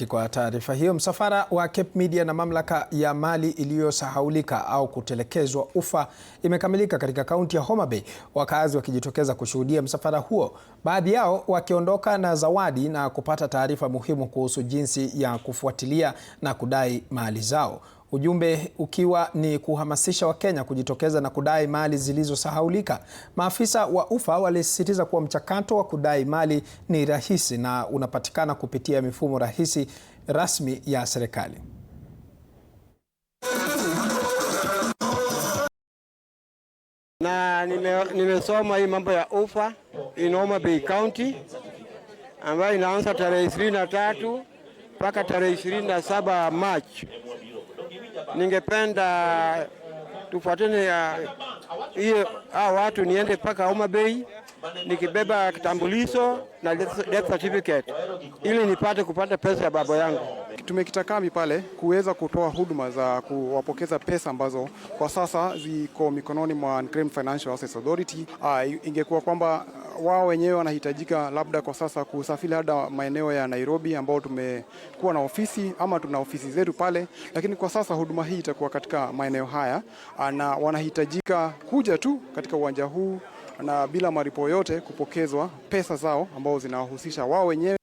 Mwangi kwa taarifa hiyo. Msafara wa Cape Media na mamlaka ya mali iliyosahaulika au kutelekezwa ufa imekamilika katika kaunti ya Homa Bay, wakazi wakijitokeza kushuhudia msafara huo, baadhi yao wakiondoka na zawadi na kupata taarifa muhimu kuhusu jinsi ya kufuatilia na kudai mali zao. Ujumbe ukiwa ni kuhamasisha Wakenya kujitokeza na kudai mali zilizosahaulika. Maafisa wa ufa walisisitiza kuwa mchakato wa kudai mali ni rahisi na unapatikana kupitia mifumo rahisi rasmi ya serikali. Na nimesoma hii mambo ya ufa in Homa Bay County ambayo inaanza tarehe 23 mpaka tarehe 27 March. Ningependa tufuatane hiyo watu niende paka Homa Bay nikibeba kitambulisho na death certificate ili nipate kupata pesa ya baba yangu. Tumekita kambi pale kuweza kutoa huduma za kuwapokeza pesa ambazo kwa sasa ziko mikononi mwa Unclaimed Financial Assets Authority. Ingekuwa kwamba wao wenyewe wanahitajika labda kwa sasa kusafiri hadi maeneo ya Nairobi ambao tumekuwa na ofisi ama tuna ofisi zetu pale, lakini kwa sasa huduma hii itakuwa katika maeneo haya na wanahitajika kuja tu katika uwanja huu na bila malipo yote kupokezwa pesa zao ambao zinawahusisha wao wenyewe.